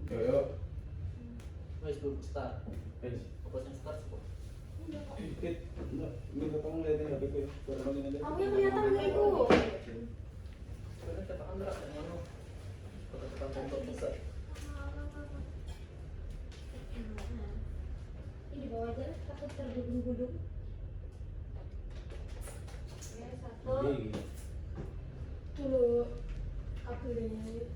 Yo. Wes belum start. Guys. Pokoknya start kok. Kit, minta tolong liatin HP ku. Kurang ini. Aku yang kelihatan gitu. Karena katakan berat yang mana? Katakan contoh besar. Ini di bawah aja, takut tergulung-gulung. Ya, satu. Gede. Dulu upgrade.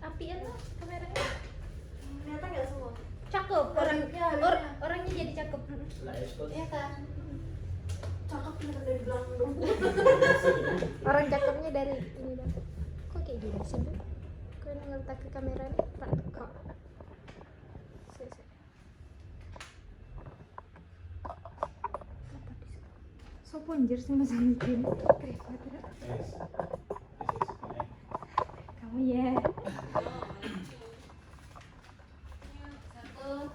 Apian lah kameranya. Kelihatan nggak semua? Cakep. Ya, Orangnya jadi cakep. Lah estos. Iya kan? Cakep kelihatan dari belakang dong. Orang cakepnya dari ini dong. Kok kayak gini sih, Bu? Kok yang ngeletak ke kamera nih? Tak kok. Sopo anjir sih mas bikin repot ya. Guys. Kamu ya. Satu,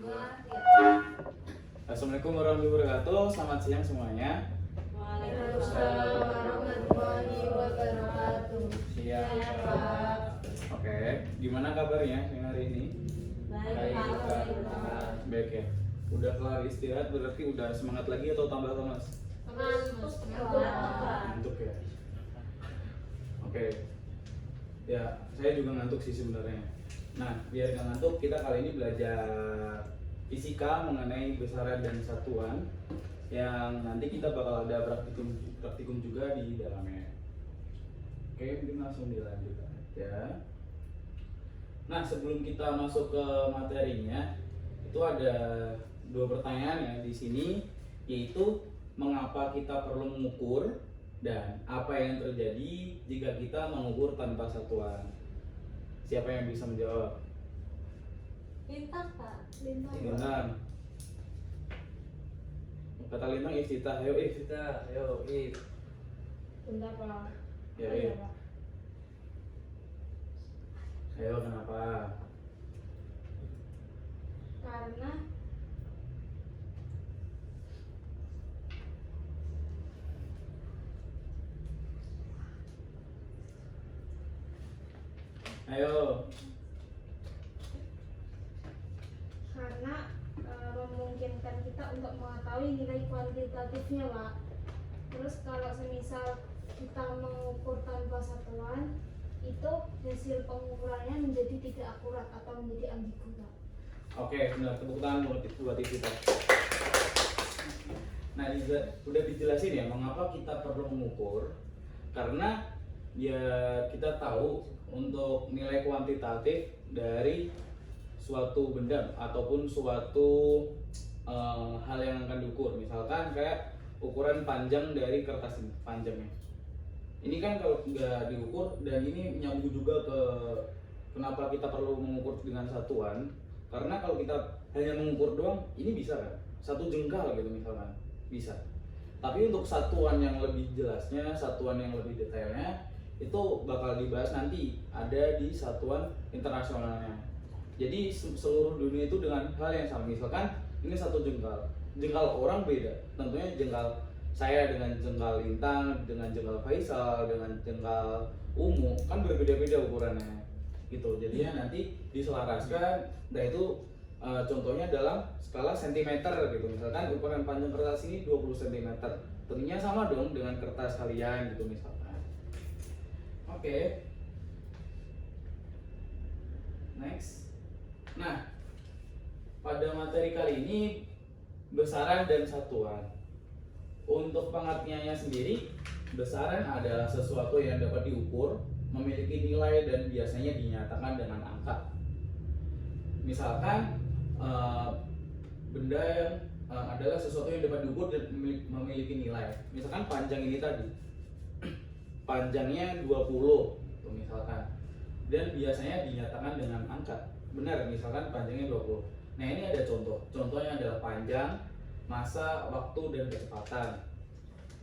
dua, tiga. Assalamualaikum warahmatullahi wabarakatuh. Selamat siang semuanya. Waalaikumsalam warahmatullahi wabarakatuh. Siang. Siang, Pak. Oke, gimana kabarnya siang hari ini? Baik, Pak. Baik ya. Udah kelar istirahat berarti udah semangat lagi atau tambah lemas? Ngantuk, Ngantuk ya. Oke. Ya, saya juga ngantuk sih sebenarnya. Nah, biar gak ngantuk, kita kali ini belajar fisika mengenai besaran dan satuan yang nanti kita bakal ada praktikum juga di dalamnya. Oke, mungkin langsung dilanjut aja. Nah, sebelum kita masuk ke materinya, itu ada dua pertanyaan ya di sini, yaitu mengapa kita perlu mengukur dan apa yang terjadi jika kita mengukur tanpa satuan. Siapa yang bisa menjawab? Lintang, Pak. Lintang. Kata Lintang iftitah, ayo Kita, ayo, Bunda, Pak. Ya, Iya, iya. Pak. Ayo kenapa? Karena Ayo. memungkinkan kita untuk mengetahui nilai kuantitatifnya, Pak. Terus kalau semisal kita mengukur tanpa satuan, itu hasil pengukurannya menjadi tidak akurat atau menjadi ambigu, Pak. Oke, benar. Tepuk tangan buat kita. Nah, udah dijelasin ya mengapa kita perlu mengukur. Karena ya kita tahu untuk nilai kuantitatif dari suatu benda ataupun suatu hal yang akan diukur. Misalkan kayak ukuran panjang dari kertas ini, panjangnya. Ini kan kalau nggak diukur, dan ini nyambung juga ke kenapa kita perlu mengukur dengan satuan. Karena kalau kita hanya mengukur doang, ini bisa kan? Satu jengkal gitu misalkan, bisa. Tapi untuk satuan yang lebih jelasnya, satuan yang lebih detailnya, itu bakal dibahas nanti ada di satuan internasionalnya. Jadi seluruh dunia itu dengan hal yang sama. Misalkan ini satu jengkal, jengkal orang beda. Tentunya jengkal saya dengan jengkal Lintang, dengan jengkal Faisal, dengan jengkal Umu kan berbeda-beda ukurannya. Gitu. Jadinya nanti diselaraskan. Nah itu contohnya dalam skala sentimeter gitu. Misalkan ukuran panjang kertas ini 20 cm. Tentunya sama dong dengan kertas kalian gitu misalkan. Oke. Next. Nah, pada materi kali ini besaran dan satuan. Untuk pengertiannya sendiri, besaran adalah sesuatu yang dapat diukur, memiliki nilai dan biasanya dinyatakan dengan angka. Misalkan benda yang adalah sesuatu yang dapat diukur dan memiliki nilai. Misalkan panjang ini tadi, panjangnya 20 misalkan, dan biasanya dinyatakan dengan angka. Benar, misalkan panjangnya 20. Nah ini ada contoh. Contohnya adalah panjang, massa, waktu, dan kecepatan.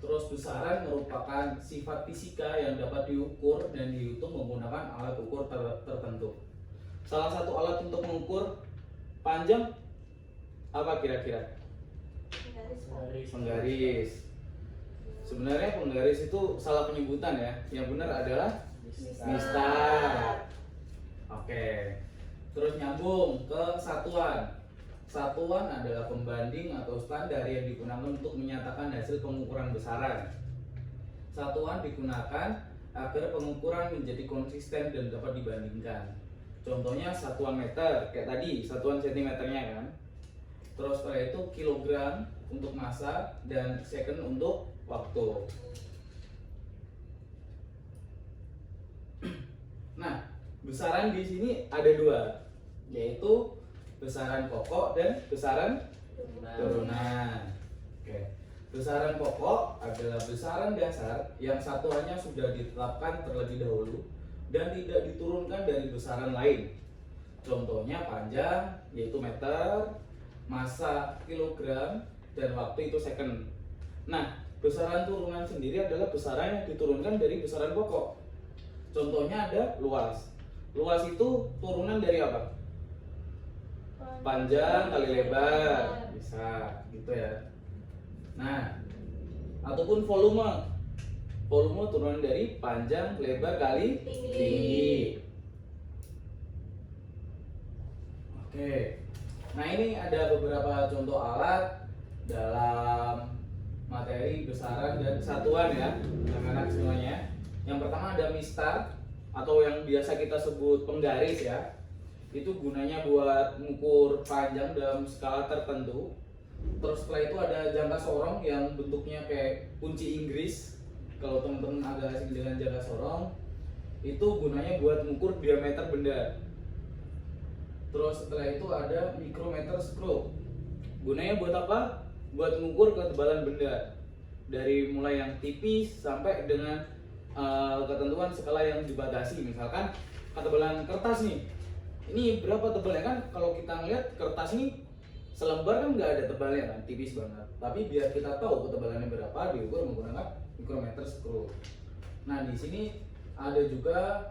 Terus besaran merupakan sifat fisika yang dapat diukur dan dihitung menggunakan alat ukur tertentu. Salah satu alat untuk mengukur panjang apa kira-kira? Penggaris, Pak. Penggaris. Sebenarnya penggaris itu salah penyebutan ya. Yang benar adalah mistar. Oke. Terus nyambung ke satuan. Satuan adalah pembanding atau standar yang digunakan untuk menyatakan hasil pengukuran besaran. Satuan digunakan agar pengukuran menjadi konsisten dan dapat dibandingkan. Contohnya satuan meter, kayak tadi, satuan sentimeternya kan. Terus setelah itu kilogram untuk massa dan second untuk waktu. Nah, besaran di sini ada dua, yaitu besaran pokok dan besaran turunan. Oke. Besaran pokok adalah besaran dasar yang satuannya sudah ditetapkan terlebih dahulu dan tidak diturunkan dari besaran lain. Contohnya panjang yaitu meter, massa kilogram, dan waktu itu second. Nah, besaran turunan sendiri adalah besaran yang diturunkan dari besaran pokok. Contohnya ada luas. Luas itu turunan dari apa? Panjang kali lebar, bisa gitu ya. Nah, ataupun volume. Volume turunan dari panjang lebar kali tinggi. Oke. Nah, ini ada beberapa contoh alat dalam materi besaran dan satuan ya, anak-anak semuanya. Yang pertama ada mistar atau yang biasa kita sebut penggaris ya. Itu gunanya buat mengukur panjang dalam skala tertentu. Terus setelah itu ada jangka sorong yang bentuknya kayak kunci Inggris. Kalau teman-teman agak asing dengan jangka sorong, itu gunanya buat mengukur diameter benda. Terus setelah itu ada micrometer screw. Gunanya buat apa? Buat mengukur ketebalan benda. Dari mulai yang tipis sampai dengan ketentuan skala yang dibatasi. Misalkan ketebalan kertas nih. Ini berapa tebalnya kan? Kalau kita ngeliat kertas ini selembar kan nggak ada tebalnya kan, tipis banget. Tapi biar kita tahu ketebalannya berapa, diukur menggunakan micrometer screw. Nah, di sini ada juga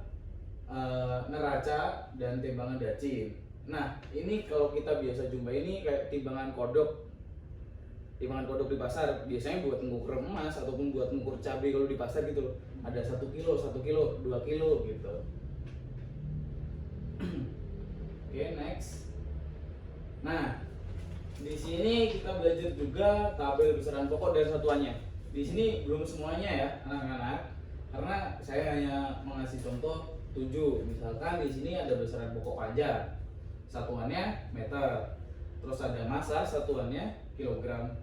neraca dan timbangan dacin. Nah, ini kalau kita biasa jumpa ini kayak timbangan kodok. Timbangan kodok di pasar biasanya buat mengukur emas ataupun buat mengukur cabai kalau di pasar gitu loh. Ada 1 kilo, 1 kilo, 2 kilo gitu. Oke, next. Nah, di sini kita belajar juga tabel besaran pokok dan satuannya. Di sini belum semuanya ya, anak-anak. Karena saya hanya mengasih contoh 7. Misalkan di sini ada besaran pokok panjang. Satuannya meter. Terus ada massa, satuannya kilogram.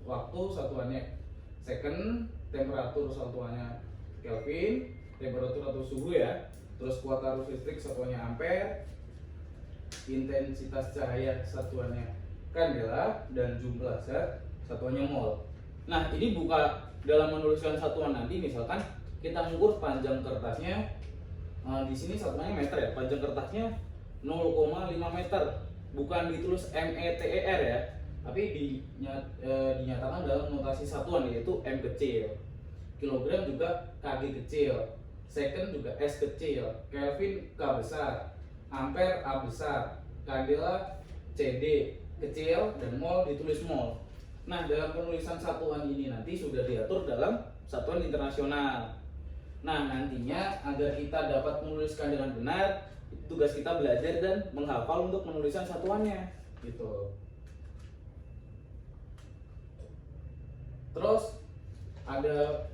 Waktu satuannya second, temperatur satuannya Kelvin, temperatur atau suhu ya. Terus kuat arus listrik satuannya ampere. Intensitas cahaya satuannya kandela, dan jumlah zat satuannya mol. Nah, ini buka dalam menuliskan satuan nanti. Misalkan kita mengukur panjang kertasnya, di sini satuannya meter ya. Panjang kertasnya 0,5 meter, bukan ditulis meter ya, tapi dinyatakan dalam notasi satuan yaitu m kecil. Kilogram juga kg kecil, second juga s kecil, Kelvin k besar, ampere a besar, kandela cd kecil, dan mol ditulis mol. Nah, dalam penulisan satuan ini nanti sudah diatur dalam satuan internasional. Nah, nantinya agar kita dapat menuliskan dengan benar, tugas kita belajar dan menghafal untuk penulisan satuannya gitu. Terus ada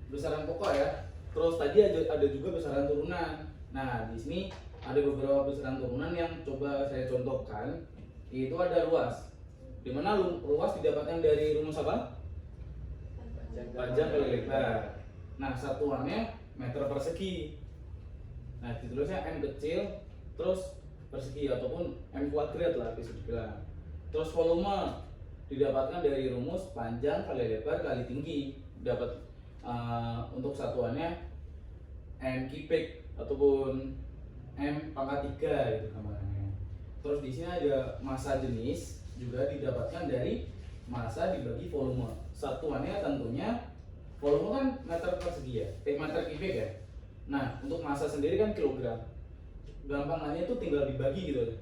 besaran pokok ya. Terus tadi ada juga besaran turunan. Nah, di sini ada beberapa besaran turunan yang coba saya contohkan. Itu ada luas, dimana luas didapatkan dari rumus apa? Panjang kali lebar. Nah, satuannya meter persegi. Nah, ditulisnya m kecil, terus persegi ataupun m kuadrat lah bisa dibilang. Terus volume didapatkan dari rumus panjang kali lebar kali tinggi. Dapat untuk satuannya m kubik ataupun m pangkat 3 gitu namanya. Terus di sini ada massa jenis juga didapatkan dari massa dibagi volume. Satuannya tentunya volume kan meter persegi ya, meter kubik ya. Nah, untuk massa sendiri kan kilogram. Gampangannya itu tinggal dibagi gitu.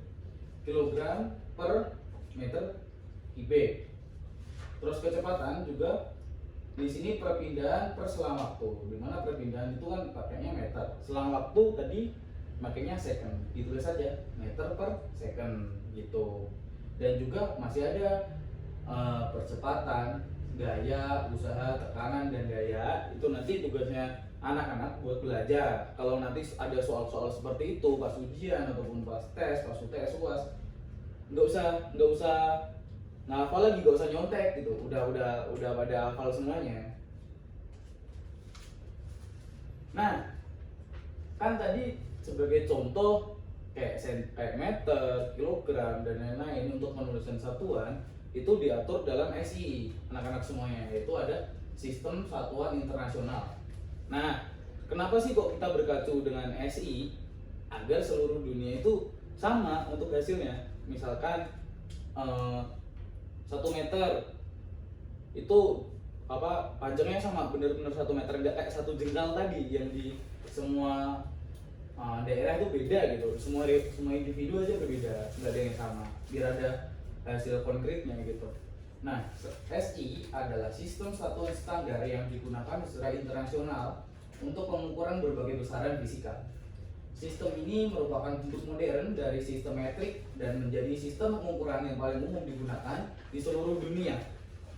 Kilogram per meter kubik. Terus kecepatan juga di sini perpindahan per selang waktu, dimana perpindahan itu kan pakainya meter, selang waktu tadi makanya second, ditulis saja meter per second gitu. Dan juga masih ada percepatan, gaya, usaha, tekanan, dan daya. Itu nanti tugasnya anak-anak buat belajar. Kalau nanti ada soal-soal seperti itu pas ujian ataupun pas tes, pas UTS, UAS, nggak usah ngafal lagi, nggak usah nyontek gitu. Udah pada hafal semuanya. Nah, kan tadi sebagai contoh kayak meter, kilogram, dan lain-lain untuk penulisan satuan itu diatur dalam SI anak-anak semuanya, yaitu ada sistem satuan internasional. Nah, kenapa sih kok kita berkacu dengan SI? Agar seluruh dunia itu sama untuk hasilnya. Misalkan 1 meter itu panjangnya sama, benar-benar 1 meter, nggak kayak 1 jengkal tadi yang di semua daerah itu beda gitu. Semua individu aja berbeda, nggak ada yang sama, biar ada hasil konkretnya gitu. Nah, SI adalah sistem satuan standar yang digunakan secara internasional untuk pengukuran berbagai besaran fisika. Sistem ini merupakan bentuk modern dari sistem metrik dan menjadi sistem pengukuran yang paling umum digunakan di seluruh dunia.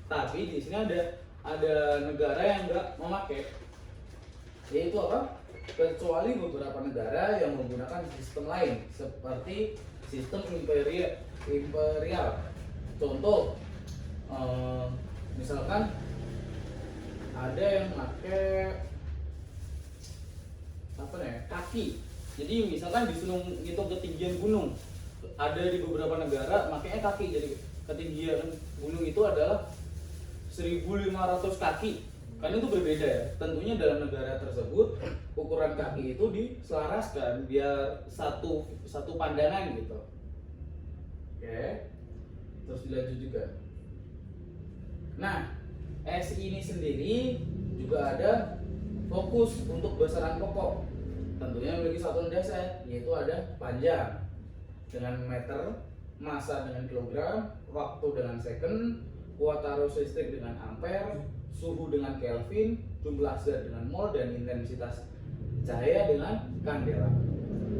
Tapi di sini ada negara yang nggak memakai, yaitu apa? Kecuali beberapa negara yang menggunakan sistem lain seperti sistem imperial. Contoh, misalkan ada yang pakai kaki. Jadi misalkan disuruh ngitung ketinggian gunung, ada di beberapa negara makanya kaki. Jadi ketinggian gunung itu adalah 1.500 kaki. Kan itu berbeda ya. Tentunya dalam negara tersebut ukuran kaki itu diselaraskan biar satu pandangan gitu. Oke. Terus dilanjut juga. Nah, SI ini sendiri juga ada fokus untuk besaran pokok. Tentunya memiliki satuan dasar, yaitu ada panjang dengan meter, massa dengan kilogram, waktu dengan second, kuota arus listrik dengan ampere, suhu dengan Kelvin, jumlah zat dengan mol, dan intensitas cahaya dengan kandela.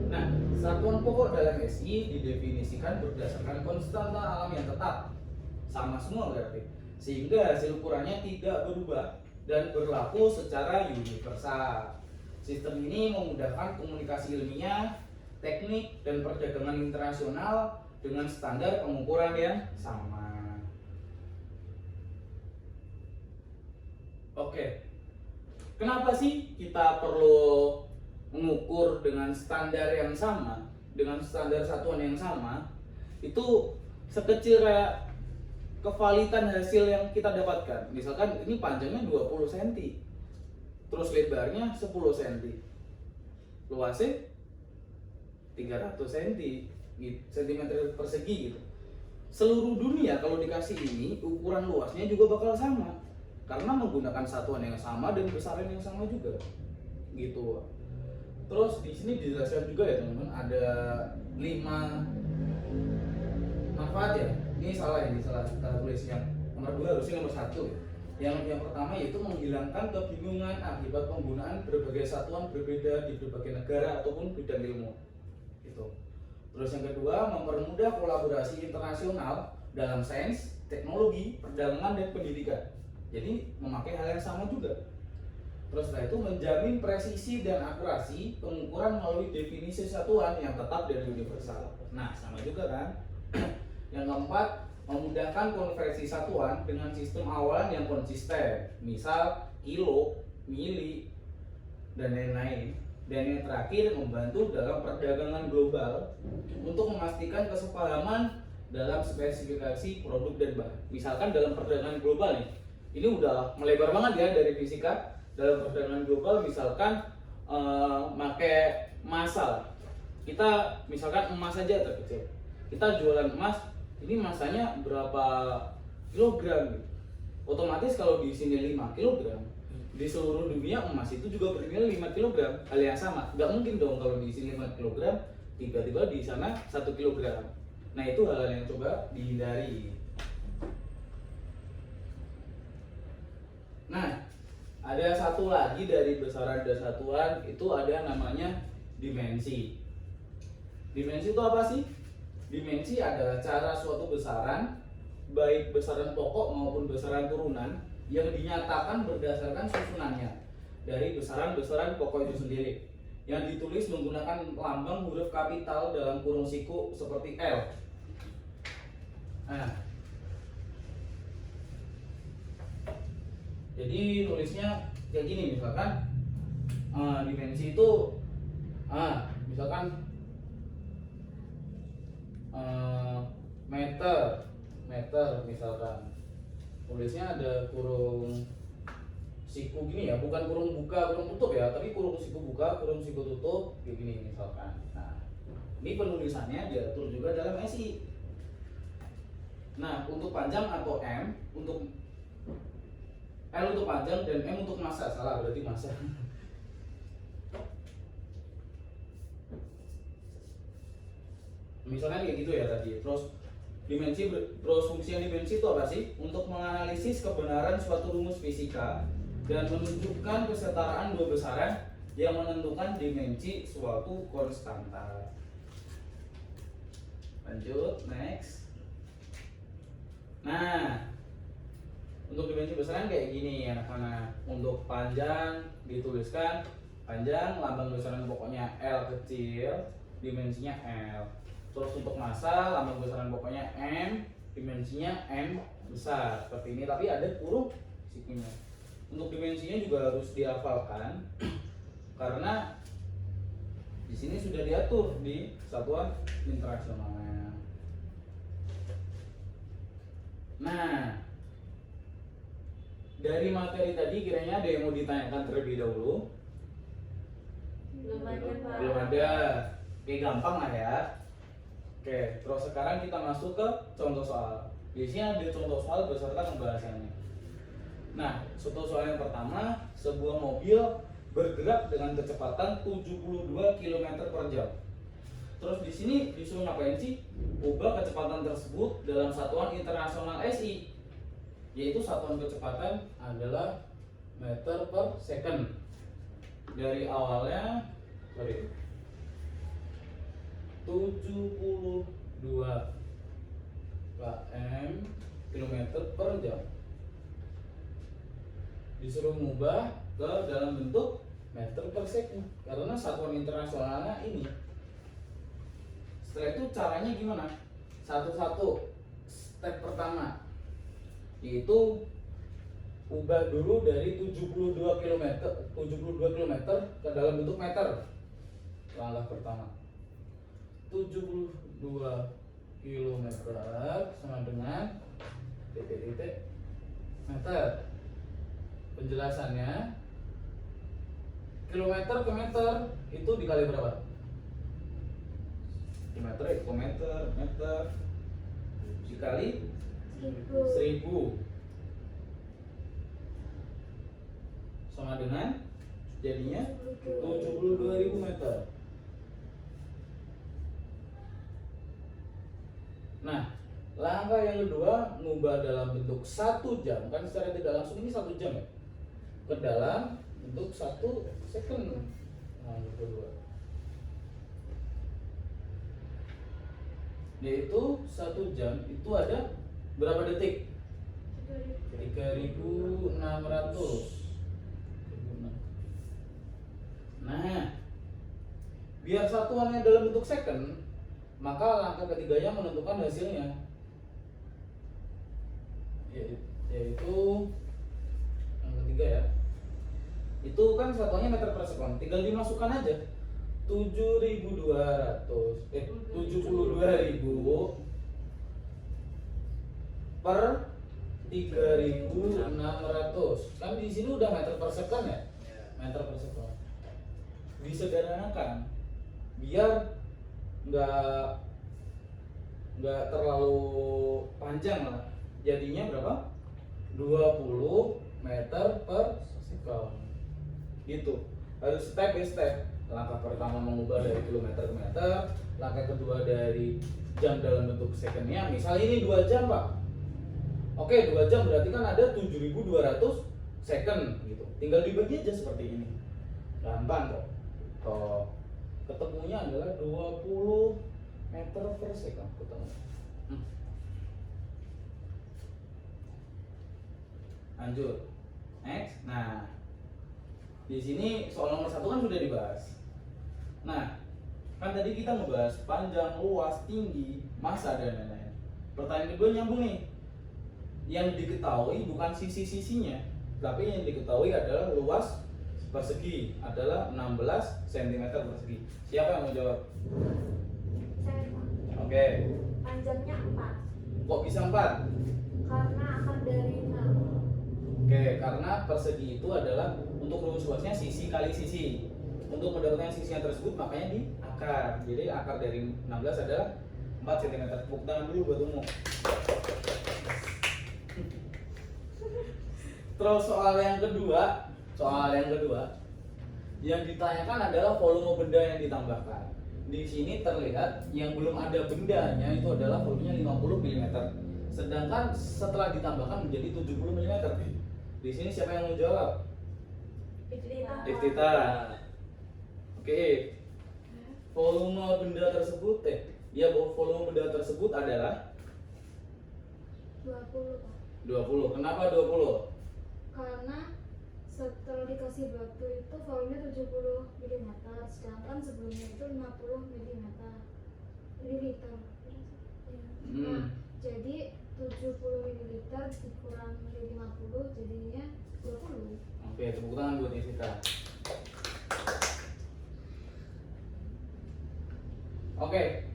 Nah, satuan pokok dalam SI didefinisikan berdasarkan konstanta alam yang tetap, sama semua berarti, sehingga hasil ukurannya tidak berubah dan berlaku secara universal. Sistem ini memudahkan komunikasi ilmiah, teknik, dan perdagangan internasional dengan standar pengukuran yang sama. Oke, kenapa sih kita perlu mengukur dengan standar yang sama, dengan standar satuan yang sama? Itu sekecil kayak kevalitan hasil yang kita dapatkan. Misalkan ini panjangnya 20 cm, terus lebarnya 10 cm, luasnya 300 cm persegi gitu. Seluruh dunia kalau dikasih ini, ukuran luasnya juga bakal sama karena menggunakan satuan yang sama dan besaran yang sama juga gitu. Terus di sini dijelaskan juga ya teman-teman, ada 5 manfaat ya. Ini salah kita tulis yang nomor 2, harusnya nomor 1 ya. Yang pertama yaitu menghilangkan kebingungan akibat penggunaan berbagai satuan berbeda di berbagai negara ataupun bidang ilmu gitu. Terus yang kedua, mempermudah kolaborasi internasional dalam sains, teknologi, perdagangan, dan pendidikan. Jadi memakai hal yang sama juga. Terus setelah itu menjamin presisi dan akurasi pengukuran melalui definisi satuan yang tetap dan universal. Nah, sama juga kan. Yang keempat, memudahkan konversi satuan dengan sistem awalan yang konsisten, misal kilo, mili, dan lain-lain. Dan yang terakhir, membantu dalam perdagangan global untuk memastikan kesepahaman dalam spesifikasi produk dan bahan. Misalkan dalam perdagangan global nih, ini udah melebar banget ya dari fisika. Dalam perdagangan global misalkan pakai massa. Kita misalkan emas saja terkecil. Kita jualan emas, ini masanya berapa kilogram gitu. Otomatis kalau di sini 5 kilogram, di seluruh dunia emas itu juga bernilai 5 kilogram, hal yang sama. Nggak mungkin dong kalau di sini 5 kilogram, tiba-tiba di sana 1 kilogram. Nah, itu hal yang coba dihindari. Nah, ada satu lagi dari besaran dan satuan, itu ada namanya dimensi. Dimensi itu apa sih? Dimensi adalah cara suatu besaran, baik besaran pokok maupun besaran turunan, yang dinyatakan berdasarkan susunannya dari besaran-besaran pokok itu sendiri, yang ditulis menggunakan lambang huruf kapital dalam kurung siku seperti L. Nah, jadi nulisnya kayak gini, misalkan dimensi itu misalkan meter misalkan, tulisnya ada kurung siku gini ya, bukan kurung buka kurung tutup ya, tapi kurung siku buka kurung siku tutup kayak gini misalkan. Nah, ini penulisannya diatur juga dalam SI. Nah, untuk panjang atau M, untuk L untuk panjang dan M untuk massa, salah berarti massa. Misalnya kayak gitu ya tadi. Terus fungsi dimensi itu apa sih? Untuk menganalisis kebenaran suatu rumus fisika dan menunjukkan kesetaraan dua besaran yang menentukan dimensi suatu konstanta. Lanjut, next. Nah, untuk dimensi besaran kayak gini anak-anak. Untuk panjang dituliskan panjang, lambang besaran pokoknya L kecil, dimensinya L. Terus untuk massa, lambang besaran pokoknya M, dimensinya M besar seperti ini. Tapi ada kurung sikunya. Untuk dimensinya juga harus dihafalkan karena di sini sudah diatur di satuan internasionalnya. Nah, dari materi tadi kiranya ada yang mau ditanyakan terlebih dahulu? Belum ada, Pak. Belum ada. Oke, gampang lah ya. Oke, terus sekarang kita masuk ke contoh soal. Di sini ada contoh soal beserta pembahasannya. Nah, contoh soal yang pertama, sebuah mobil bergerak dengan kecepatan 72 km per jam. Terus di sini disuruh ngapain sih? Ubah kecepatan tersebut dalam satuan internasional SI, yaitu satuan kecepatan adalah meter per second. Dari awalnya 72 km per jam, disuruh mengubah ke dalam bentuk meter per second karena satuan internasionalnya ini. Setelah itu caranya gimana? Satu-satu. Step pertama yaitu ubah dulu dari 72 km ke dalam bentuk meter. Langkah pertama, 72 km sama dengan titik-titik meter. Penjelasannya, kilometer ke meter itu dikali berapa? Kilometer, meter dikali 1000 sama dengan jadinya 72.000 meter. Nah, langkah yang kedua, ngubah dalam bentuk 1 jam, kan secara tidak langsung ini 1 jam ya, ke dalam bentuk 1 second. Nah, yang kedua yaitu 1 jam itu ada berapa detik? 3600. Nah, biar satuannya dalam bentuk second, maka langkah ketiganya menentukan hasilnya, yaitu yang ketiga ya, itu kan satuannya meter per second, tinggal dimasukkan aja 72.000 per 3.600. Kan di sini udah meter per second ya, meter per second. Disederhanakan biar nggak terlalu panjang lah, jadinya berapa? 20 meter per second gitu. Harus step by step. Langkah pertama mengubah dari kilometer ke meter, langkah kedua dari jam dalam bentuk secondnya. Misalnya ini 2 jam Pak, oke 2 jam berarti kan ada 7.200 second gitu. Tinggal dibagi aja seperti ini. Gampang kok. Toh ketemunya adalah 20 meter per second ketemu. Lanjut. Next. Nah, di sini soal nomor 1 kan sudah dibahas. Nah, kan tadi kita ngebahas panjang, luas, tinggi, massa dan lain-lain. Pertanyaan kedua nyambung nih. Yang diketahui bukan sisi-sisinya, tapi yang diketahui adalah luas persegi adalah 16 cm persegi. Siapa yang mau jawab? Saya Pak. Oke. Panjangnya 4 Kok bisa 4? karena akar dari 6. Oke, karena persegi itu adalah untuk rumus luasnya sisi kali sisi. Untuk mendapatkan sisinya tersebut makanya di akar. Jadi akar dari 16 adalah 4 cm. Tepuk tangan dulu buat umum. Terus soal yang kedua yang ditanyakan adalah volume benda yang ditambahkan. Di sini terlihat yang belum ada bendanya itu adalah volumenya 50 mm. Sedangkan setelah ditambahkan menjadi 70 mm. Di sini siapa yang mau jawab? Iftita. Oke. Volume benda tersebut volume benda tersebut adalah 20 Pak. 20. Kenapa 20? Karena setelah dikasih batu itu volumenya 70 mm, sedangkan sebelumnya itu 50 mm. Mililiter. Nah, jadi 70 ml dikurang dari 50 jadinya 20. Oke, tepuk tangan buat Iftita. Oke,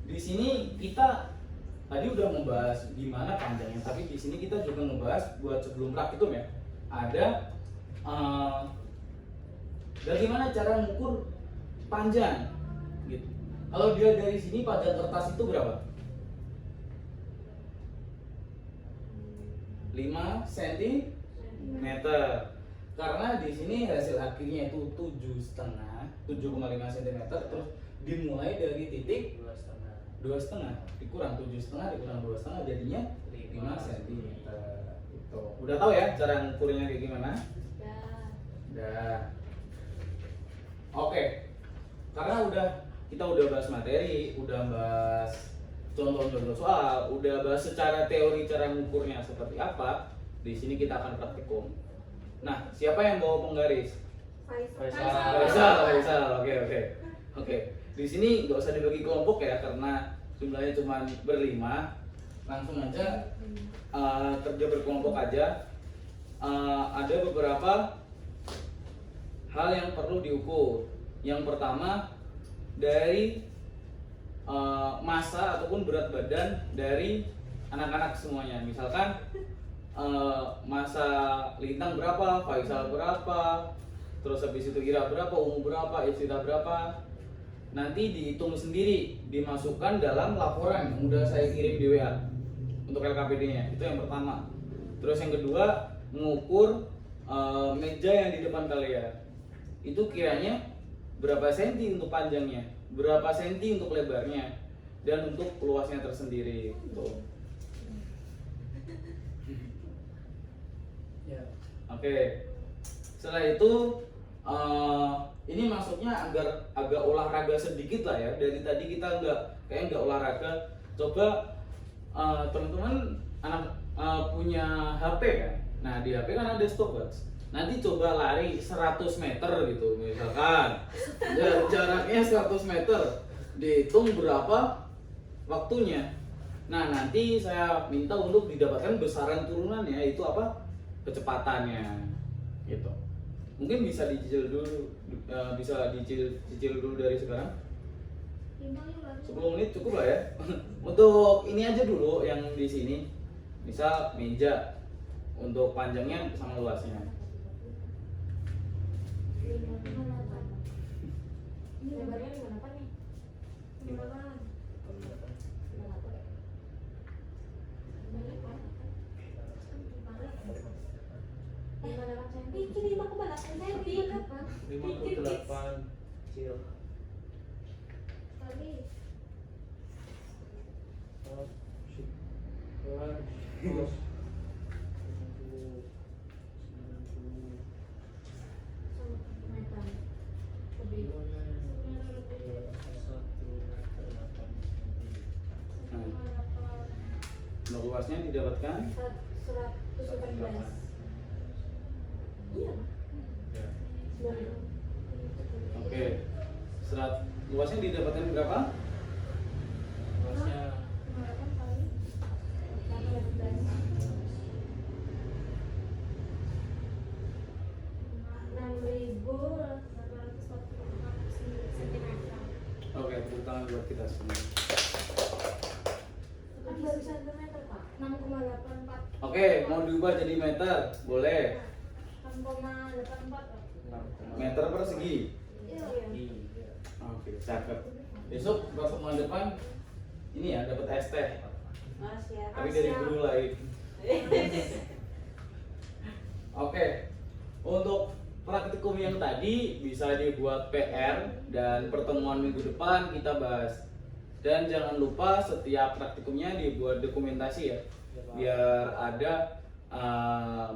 di sini kita tadi udah membahas gimana panjangnya, tapi di sini kita juga membahas buat sebelum praktikum ya. Ada bagaimana cara mengukur panjang, gitu. Kalau dia dari sini panjang kertas itu berapa? 5 cm. Karena di sini hasil akhirnya itu 7,5 cm, terus dimulai dari titik 2,5 dikurang 7,5 dikurang 2,5 jadinya 5 cm. Gitu. Udah tahu ya cara ngukurnya kayak gimana? Udah. Oke. Karena kita udah bahas materi, udah bahas contoh-contoh soal, udah bahas secara teori cara ngukurnya seperti apa. Di sini kita akan praktikum. Nah, siapa yang bawa penggaris? Faisal. Oke. Di sini nggak usah dibagi kelompok ya, karena jumlahnya cuma berlima. Langsung aja kerja berkelompok aja. Ada beberapa hal yang perlu diukur. Yang pertama dari massa ataupun berat badan dari anak-anak semuanya. Misalkan massa Lintang berapa, Faisal berapa, terus habis itu Ira berapa, Ungu berapa, Iftita berapa. Nanti dihitung sendiri, dimasukkan dalam laporan yang udah saya kirim di WA untuk LKPD-nya. Itu yang pertama. Terus yang kedua, mengukur meja yang di depan kalian. Itu kiranya berapa senti untuk panjangnya, berapa senti untuk lebarnya, dan untuk luasnya tersendiri. Tuh. Ya. Oke. Setelah itu ini maksudnya agak olahraga sedikit lah ya. Dari tadi kita nggak olahraga. Coba teman-teman punya HP kan. Nah, di HP kan ada stopwatch. Nanti coba lari 100 meter gitu misalkan. Jaraknya 100 meter. Dihitung berapa waktunya. Nah, nanti saya minta untuk didapatkan besaran turunannya, itu apa? Kecepatannya. Gitu. Mungkin bisa dicicil dulu dulu dari sekarang. 10 menit cukup lah ya. Untuk ini aja dulu yang di sini. Misal meja untuk panjangnya sama luasnya. Ini lebarnya 58 nih. 58. Ini 58 kecil. Tadi Oh, shit. 200, 90, 90, luasnya didapatkan 118. Iya. Ya. 90. Oke. Luasnya didapatkan berapa? Luasnya 8 kali 18. 6.844 cm. Oke, tepuk tangan buat kita semua. Baru cm, Pak. 6,84. Oke, mau diubah jadi meter, boleh. 6,84, Pak. Meter persegi. Iya. Oke, cakep. Besok pertemuan depan ini ya dapat ST, tapi dari guru lain. Oke, untuk praktikum yang tadi bisa dibuat PR dan pertemuan minggu depan kita bahas. Dan jangan lupa setiap praktikumnya dibuat dokumentasi ya, biar ada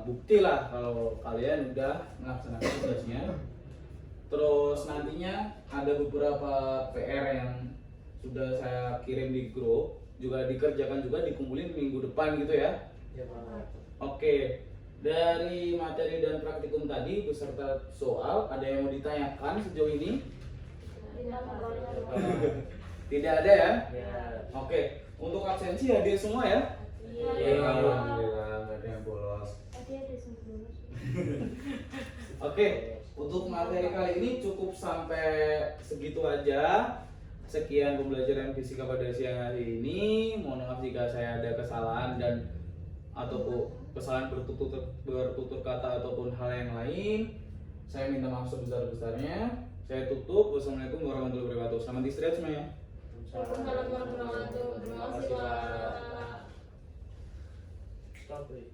bukti lah kalau kalian udah melaksanakan tugasnya. Terus nantinya ada beberapa PR yang sudah saya kirim di grup, juga dikerjakan juga dikumpulin minggu depan gitu ya. ya Pak. Oke, dari materi dan praktikum tadi beserta soal, ada yang mau ditanyakan sejauh ini? Tidak ada ya? Ya. Oke, untuk absensi hadir semua ya? Iya. Alhamdulillah, nggak ada yang bolos. Tadi ada sebelum. Oke, untuk materi kali ini cukup sampai segitu aja. Sekian pembelajaran fisika pada siang hari ini. Mohon maaf jika saya ada kesalahan dan atau kesalahan bertutur kata ataupun hal yang lain. Saya minta maaf sebesar-besarnya. Saya tutup. Wassalamualaikum warahmatullahi wabarakatuh. Selamat istirahat semuanya. Waalaikumsalam warahmatullahi wabarakatuh. Terima kasih, Pak. Stop it.